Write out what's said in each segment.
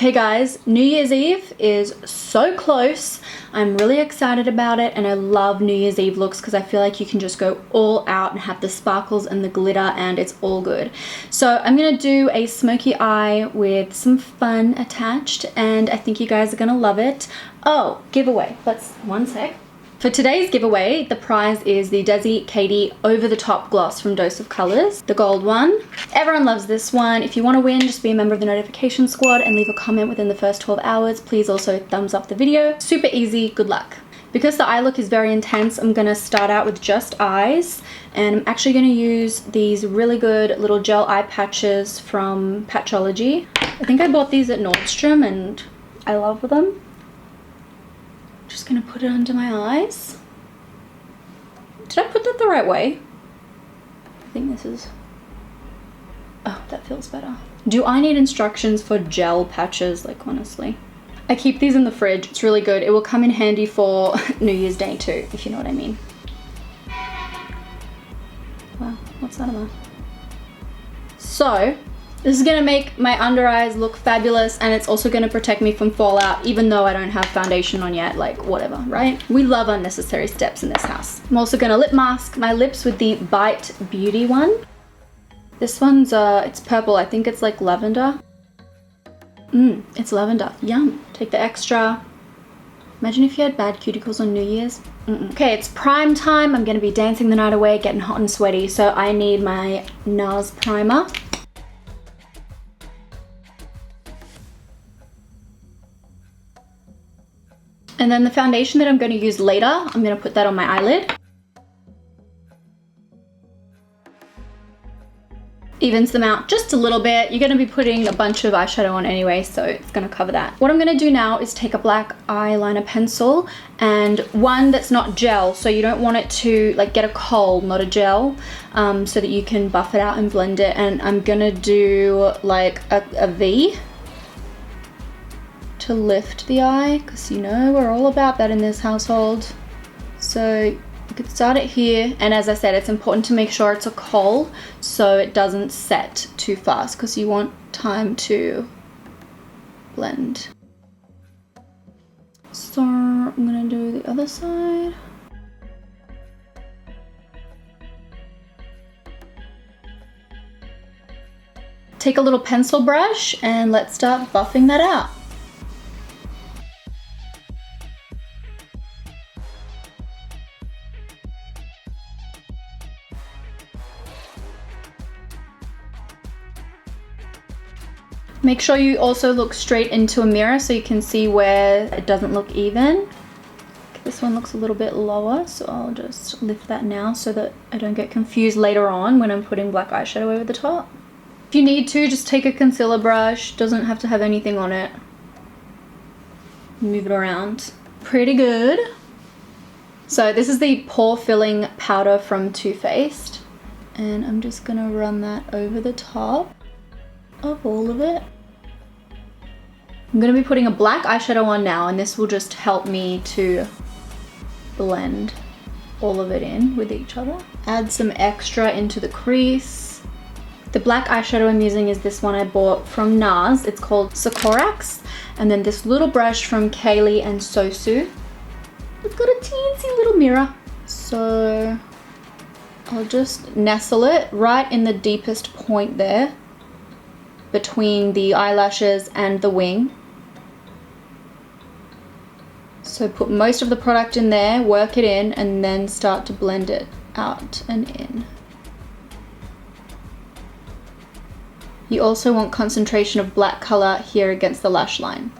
Okay guys, New Year's Eve is so close. I'm really excited about it and I love New Year's Eve looks because I feel like you can just go all out and have the sparkles and the glitter and it's all good. So I'm going to do a smoky eye with some fun attached and I think you guys are going to love it. Oh, giveaway. Let's, one sec. For today's giveaway, the prize is the Desi Katy Over the Top Gloss from Dose of Colors, the gold one. Everyone loves this one. If you want to win, just be a member of the notification squad and leave a comment within the first 12 hours. Please also thumbs up the video. Super easy, good luck. Because the eye look is very intense, I'm going to start out with just eyes. And I'm actually going to use these really good little gel eye patches from Patchology. I think I bought these at Nordstrom and I love them. Just gonna put it under my eyes. Did I put that the right way? I think this is... Oh, that feels better. Do I need instructions for gel patches? Like, honestly. I keep these in the fridge. It's really good. It will come in handy for New Year's Day too, if you know what I mean. Wow, what's that about? So, this is gonna make my under eyes look fabulous and it's also gonna protect me from fallout even though I don't have foundation on yet, like whatever, right? We love unnecessary steps in this house. I'm also gonna lip mask my lips with the Bite Beauty one. This one's, it's purple, I think it's like lavender. It's lavender, yum. Take the extra. Imagine if you had bad cuticles on New Year's. Okay, it's prime time. I'm gonna be dancing the night away, getting hot and sweaty, so I need my NARS primer. And then the foundation that I'm going to use later, I'm going to put that on my eyelid. Evens them out just a little bit. You're going to be putting a bunch of eyeshadow on anyway, so it's going to cover that. What I'm going to do now is take a black eyeliner pencil and one that's not gel, so you don't want it to like get a kohl, not a gel, so that you can buff it out and blend it. And I'm going to do like a V to lift the eye, because you know we're all about that in this household. So you could start it here, and as I said, it's important to make sure it's a kohl so it doesn't set too fast because you want time to blend. So I'm gonna do the other side. Take a little pencil brush and let's start buffing that out. Make sure you also look straight into a mirror so you can see where it doesn't look even. This one looks a little bit lower, so I'll just lift that now so that I don't get confused later on when I'm putting black eyeshadow over the top. If you need to, just take a concealer brush. Doesn't have to have anything on it. Move it around. Pretty good. So this is the pore filling powder from Too Faced, and I'm just gonna run that over the top of all of it. I'm going to be putting a black eyeshadow on now, and this will just help me to blend all of it in with each other. Add some extra into the crease. The black eyeshadow I'm using is this one I bought from NARS. It's called Sakorax. And then this little brush from Kaylee and Sosu. It's got a teensy little mirror. So I'll just nestle it right in the deepest point there, between the eyelashes and the wing. So put most of the product in there, work it in, and then start to blend it out and in. You also want concentration of black color here against the lash line.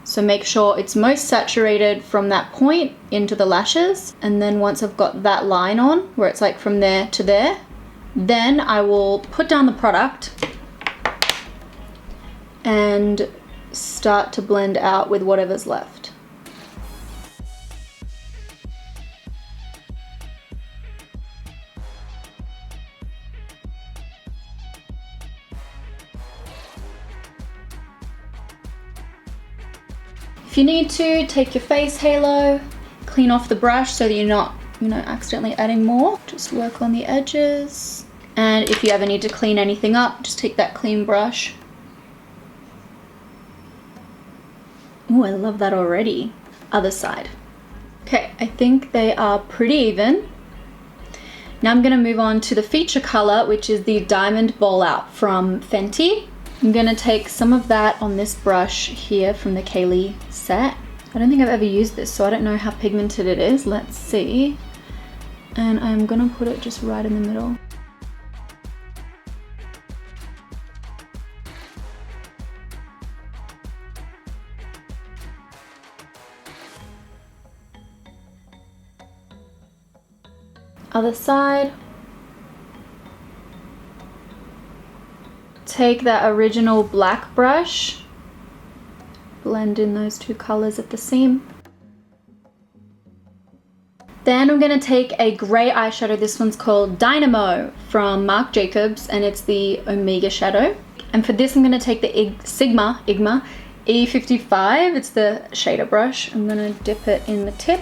So make sure it's most saturated from that point into the lashes, and then once I've got that line on, where it's like from there to there, then I will put down the product and start to blend out with whatever's left. If you need to, take your face halo, clean off the brush so that you're not, accidentally adding more. Just work on the edges. And if you ever need to clean anything up, just take that clean brush Oh, I love that already. Other side. Okay, I think they are pretty even. Now I'm gonna move on to the feature color, which is the Diamond Ball Out from Fenty. I'm gonna take some of that on this brush here from the Kaylee set. I don't think I've ever used this, so I don't know how pigmented it is. Let's see. And I'm gonna put it just right in the middle. Other side. Take that original black brush, blend in those two colors at the seam. Then I'm gonna take a gray eyeshadow. This one's called Dynamo from Marc Jacobs, and it's the Omega shadow. And for this, I'm gonna take the Sigma E55. It's the shader brush. I'm gonna dip it in the tip.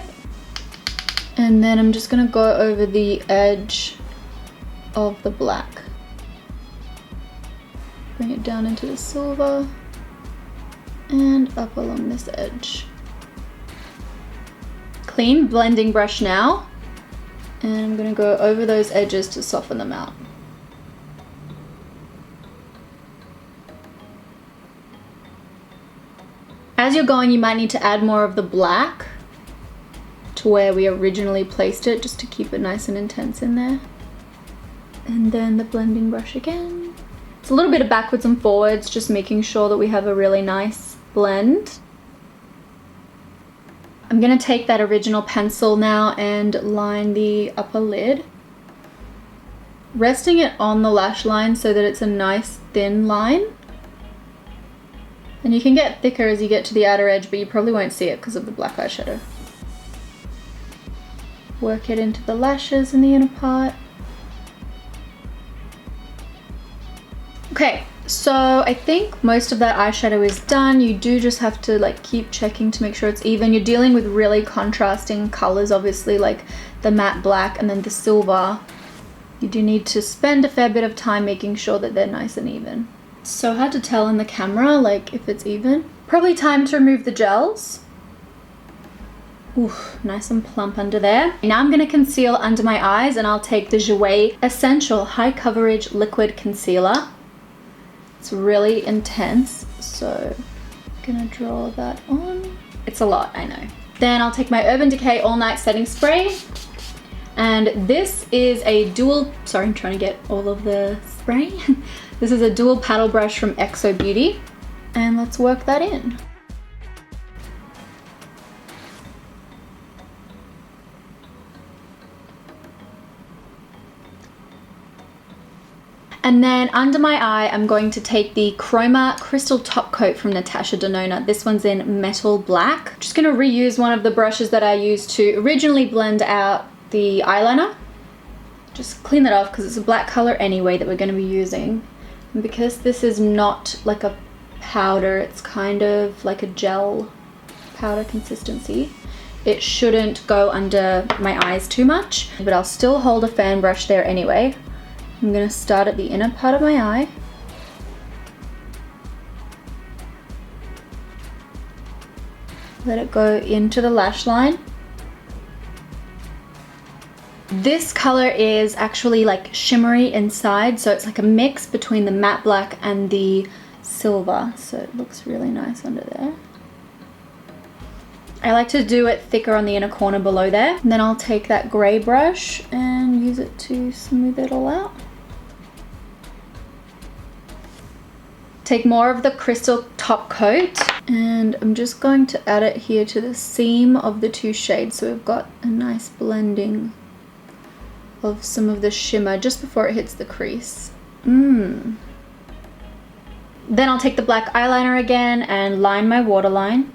And then I'm just gonna go over the edge of the black. Bring it down into the silver and up along this edge. Clean blending brush now. And I'm gonna go over those edges to soften them out. As you're going, you might need to add more of the black to where we originally placed it, just to keep it nice and intense in there. And then the blending brush again. It's a little bit of backwards and forwards, just making sure that we have a really nice blend. I'm gonna take that original pencil now and line the upper lid, resting it on the lash line so that it's a nice thin line. And you can get thicker as you get to the outer edge, but you probably won't see it because of the black eyeshadow. Work it into the lashes in the inner part. Okay, so I think most of that eyeshadow is done. You do just have to like keep checking to make sure it's even. You're dealing with really contrasting colors, obviously, like the matte black and then the silver. You do need to spend a fair bit of time making sure that they're nice and even. It's so hard to tell in the camera, like if it's even. Probably time to remove the gels. Ooh, nice and plump under there. Now I'm gonna conceal under my eyes, and I'll take the Jouer Essential High Coverage Liquid Concealer. It's really intense, so I'm gonna draw that on. It's a lot, I know. Then I'll take my Urban Decay All Night Setting Spray. And this is a dual, sorry, I'm trying to get all of the spray. This is a dual paddle brush from Exo Beauty. And let's work that in. And then under my eye, I'm going to take the Chroma Crystal Top Coat from Natasha Denona. This one's in Metal Black. Just gonna reuse one of the brushes that I used to originally blend out the eyeliner. Just clean that off because it's a black color anyway that we're gonna be using. And because this is not like a powder, it's kind of like a gel powder consistency, it shouldn't go under my eyes too much, but I'll still hold a fan brush there anyway. I'm gonna start at the inner part of my eye. Let it go into the lash line. This color is actually like shimmery inside, so it's like a mix between the matte black and the silver, so it looks really nice under there. I like to do it thicker on the inner corner below there. And then I'll take that gray brush and use it to smooth it all out. Take more of the crystal top coat, and I'm just going to add it here to the seam of the two shades, so we've got a nice blending of some of the shimmer just before it hits the crease. Then I'll take the black eyeliner again and line my waterline.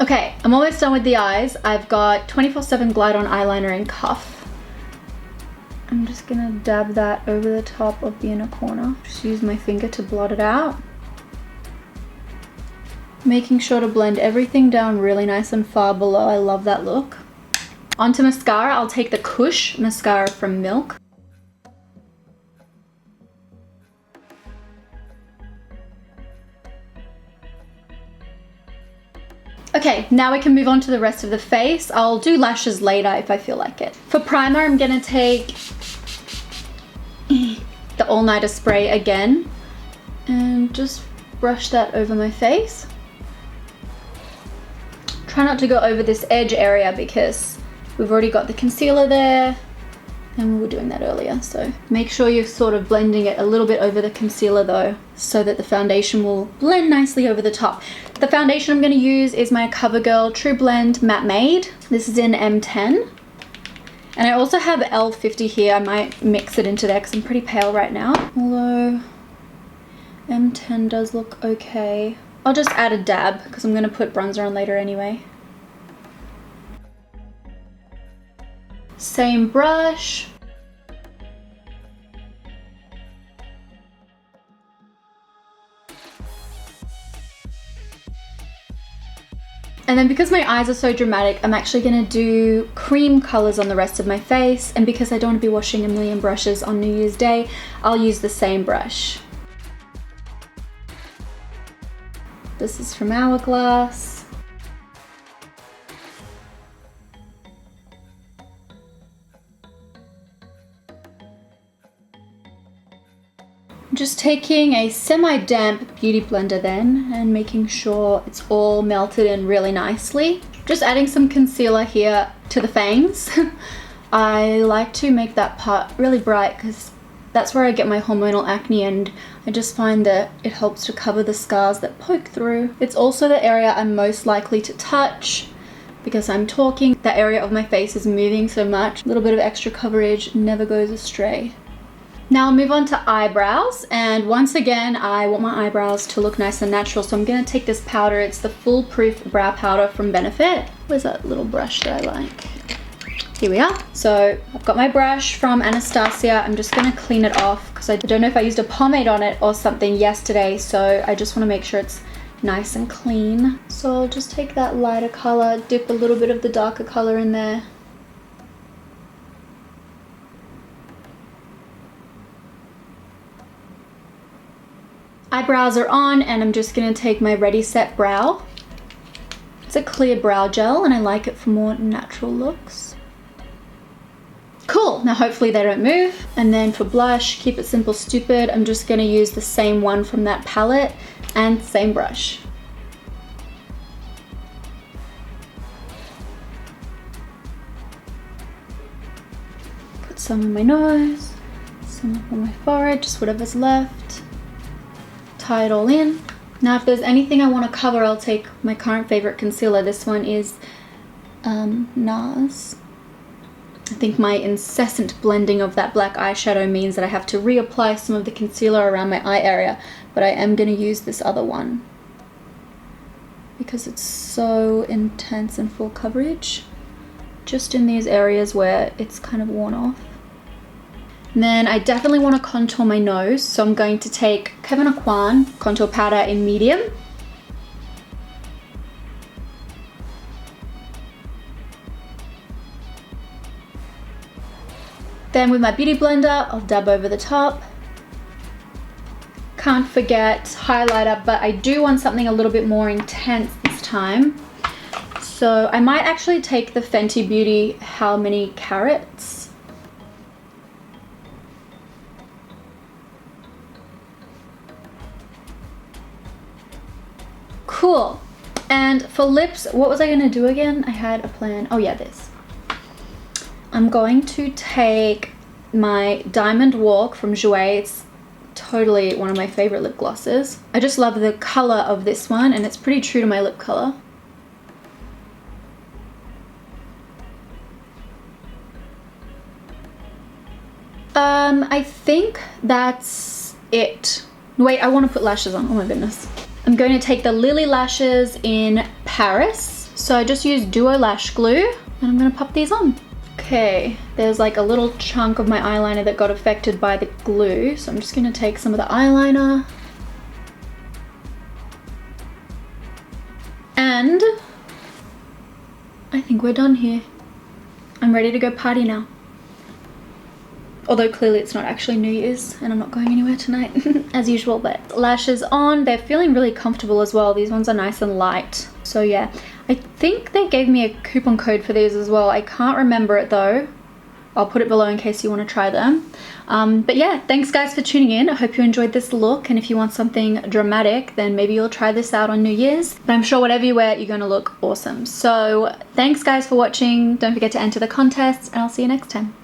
Okay, I'm almost done with the eyes. I've got 24/7 Glide On eyeliner in Cuff. I'm just gonna dab that over the top of the inner corner. Just use my finger to blot it out. Making sure to blend everything down really nice and far below. I love that look. Onto mascara, I'll take the Kush mascara from Milk. Okay, now we can move on to the rest of the face. I'll do lashes later if I feel like it. For primer, I'm gonna take the All Nighter spray again and just brush that over my face. Try not to go over this edge area because we've already got the concealer there and we were doing that earlier. So make sure you're sort of blending it a little bit over the concealer though, so that the foundation will blend nicely over the top. The foundation I'm going to use is my CoverGirl True Blend Matte Made. This is in M10. And I also have L50 here. I might mix it into there because I'm pretty pale right now. Although M10 does look okay. I'll just add a dab because I'm going to put bronzer on later anyway. Same brush. And then because my eyes are so dramatic, I'm actually going to do cream colors on the rest of my face. And because I don't want to be washing a million brushes on New Year's Day, I'll use the same brush. This is from Hourglass. Just taking a semi-damp beauty blender then and making sure it's all melted in really nicely. Just adding some concealer here to the fangs. I like to make that part really bright because that's where I get my hormonal acne, and I just find that it helps to cover the scars that poke through. It's also the area I'm most likely to touch because I'm talking. That area of my face is moving so much. A little bit of extra coverage never goes astray. Now I'll move on to eyebrows, and once again I want my eyebrows to look nice and natural, so I'm going to take this powder. It's the Foolproof Brow Powder from Benefit. Where's that little brush that I like? Here we are. So I've got my brush from Anastasia. I'm just going to clean it off because I don't know if I used a pomade on it or something yesterday, so I just want to make sure it's nice and clean. So I'll just take that lighter color, dip a little bit of the darker color in there. Eyebrows are on, and I'm just going to take my Ready Set Brow. It's a clear brow gel and I like it for more natural looks. Cool, now hopefully they don't move. And then for blush, keep it simple, stupid. I'm just going to use the same one from that palette and same brush. Put some on my nose, some up on my forehead, just whatever's left. Tie it all in. Now if there's anything I want to cover, I'll take my current favorite concealer. This one is NARS. I think my incessant blending of that black eyeshadow means that I have to reapply some of the concealer around my eye area, but I am going to use this other one because it's so intense and full coverage, just in these areas where it's kind of worn off. And then I definitely want to contour my nose, so I'm going to take Kevyn Aucoin contour powder in medium. Then with my beauty blender, I'll dab over the top. Can't forget highlighter, but I do want something a little bit more intense this time. So I might actually take the Fenty Beauty How Many Carats. Cool. And for lips, what was I going to do again? I had a plan. Oh yeah, this. I'm going to take my Diamond Walk from Jouer. It's totally one of my favorite lip glosses. I just love the color of this one, and it's pretty true to my lip color. I think that's it. Wait, I want to put lashes on. Oh my goodness. I'm going to take the Lily Lashes in Paris. So I just used Duo Lash Glue, and I'm going to pop these on. Okay, there's like a little chunk of my eyeliner that got affected by the glue, so I'm just going to take some of the eyeliner. And I think we're done here. I'm ready to go party now. Although clearly it's not actually New Year's and I'm not going anywhere tonight as usual, but lashes on. They're feeling really comfortable as well. These ones are nice and light. So yeah, I think they gave me a coupon code for these as well. I can't remember it though. I'll put it below in case you want to try them. But yeah, thanks guys for tuning in. I hope you enjoyed this look, and if you want something dramatic, then maybe you'll try this out on New Year's. But I'm sure whatever you wear, you're gonna look awesome. So thanks guys for watching. Don't forget to enter the contest, and I'll see you next time.